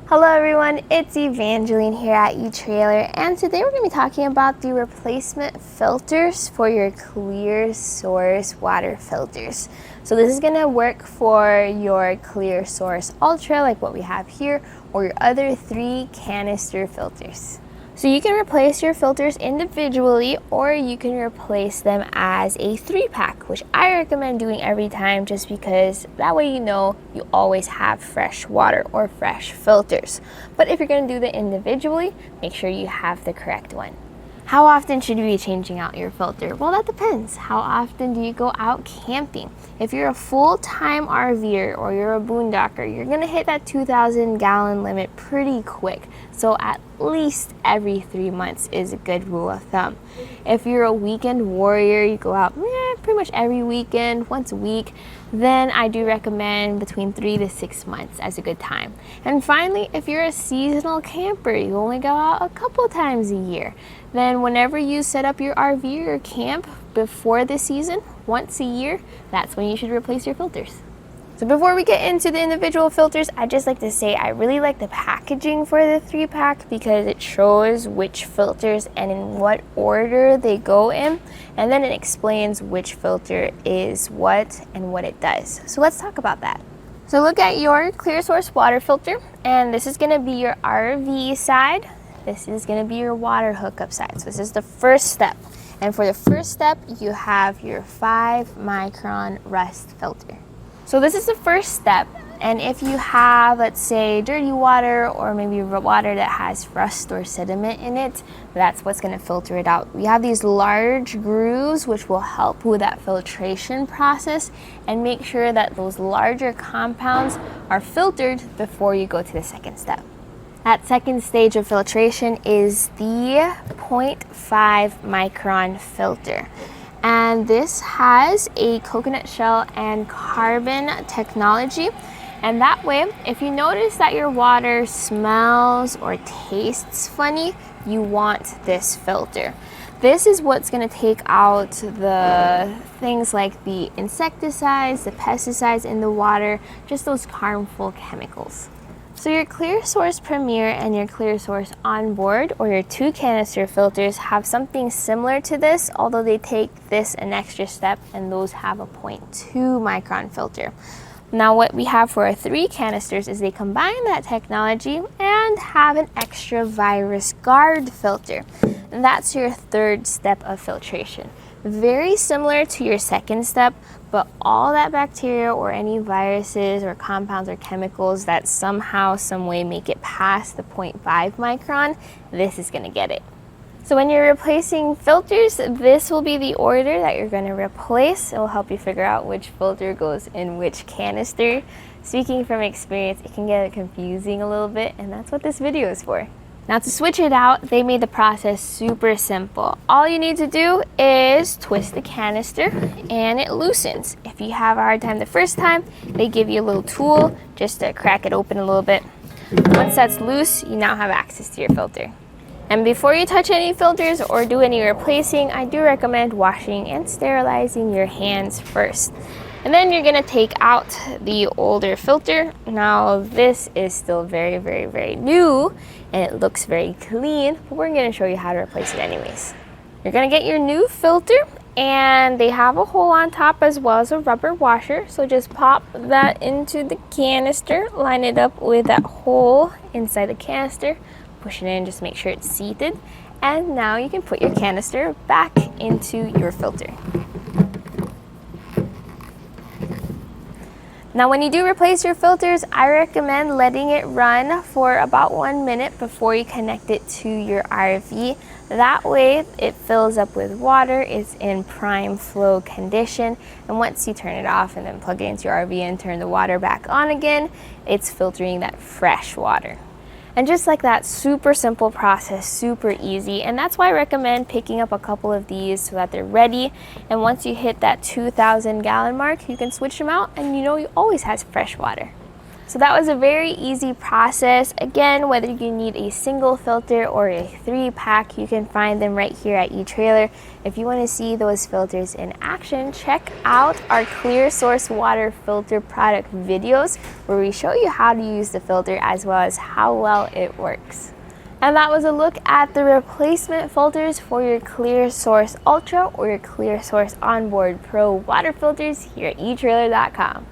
Hello everyone, it's Evangeline here at etrailer, and today we're going to be talking about the replacement filters for your Clearsource water filters. So this is going to work for your Clearsource Ultra like what we have here, or your other 3-canister filters. So you can replace your filters individually, or you can replace them as a 3-pack, which I recommend doing every time just because that way you know you always have fresh water or fresh filters. But if you're going to do that individually, make sure you have the correct one. How often should you be changing out your filter? Well, that depends. How often do you go out camping? If you're a full-time RVer or you're a boondocker, you're gonna hit that 2,000 gallon limit pretty quick. So at least every 3 months is a good rule of thumb. If you're a weekend warrior, you go out pretty much every weekend, once a week, then I do recommend between 3 to 6 months as a good time. And finally, if you're a seasonal camper, you only go out a couple times a year, then whenever you set up your RV or camp before the season, once a year, that's when you should replace your filters. So before we get into the individual filters, I'd just like to say I really like the packaging for the 3-pack because it shows which filters and in what order they go in, and then it explains which filter is what and what it does. So let's talk about that. So look at your Clearsource water filter, and this is going to be your RV side. This is going to be your water hookup side. So this is the first step. And for the first step, you have your 5-micron rust filter. So this is the first step, and if you have, let's say, dirty water or maybe water that has rust or sediment in it, that's what's going to filter it out. We have these large grooves which will help with that filtration process and make sure that those larger compounds are filtered before you go to the second step. That second stage of filtration is the 0.5 micron filter. And this has a coconut shell and carbon technology. And that way, if you notice that your water smells or tastes funny, you want this filter. This is what's going to take out the things like the insecticides, the pesticides in the water, just those harmful chemicals. So your Clearsource Premier and your Clearsource Onboard, or your 2-canister filters, have something similar to this, although they take this an extra step, and those have a 0.2 micron filter. Now what we have for our 3 canisters is they combine that technology and have an extra virus guard filter. And that's your third step of filtration. Very similar to your second step, but all that bacteria or any viruses or compounds or chemicals that somehow, some way make it past the 0.5 micron, this is going to get it. So when you're replacing filters, this will be the order that you're going to replace. It will help you figure out which filter goes in which canister. Speaking from experience, it can get confusing a little bit, and that's what this video is for. Now to switch it out, they made the process super simple. All you need to do is twist the canister and it loosens. If you have a hard time the first time, they give you a little tool just to crack it open a little bit. Once that's loose, you now have access to your filter. And before you touch any filters or do any replacing, I do recommend washing and sterilizing your hands first. And then you're going to take out the older filter. Now this is still very, very, very new and it looks very clean, but we're going to show you how to replace it anyways. You're going to get your new filter, and they have a hole on top as well as a rubber washer. So just pop that into the canister, line it up with that hole inside the canister, push it in, just make sure it's seated. And now you can put your canister back into your filter. Now when you do replace your filters, I recommend letting it run for about 1 minute before you connect it to your RV. That way it fills up with water, it's in prime flow condition, and once you turn it off and then plug it into your RV and turn the water back on again, it's filtering that fresh water. And just like that, super simple process, super easy. And that's why I recommend picking up a couple of these so that they're ready. And once you hit that 2,000 gallon mark, you can switch them out and you know you always have fresh water. So that was a very easy process. Again, whether you need a single filter or a 3-pack, you can find them right here at eTrailer. If you want to see those filters in action, check out our Clearsource water filter product videos where we show you how to use the filter as well as how well it works. And that was a look at the replacement filters for your Clearsource Ultra or your Clearsource Onboard Pro water filters here at etrailer.com.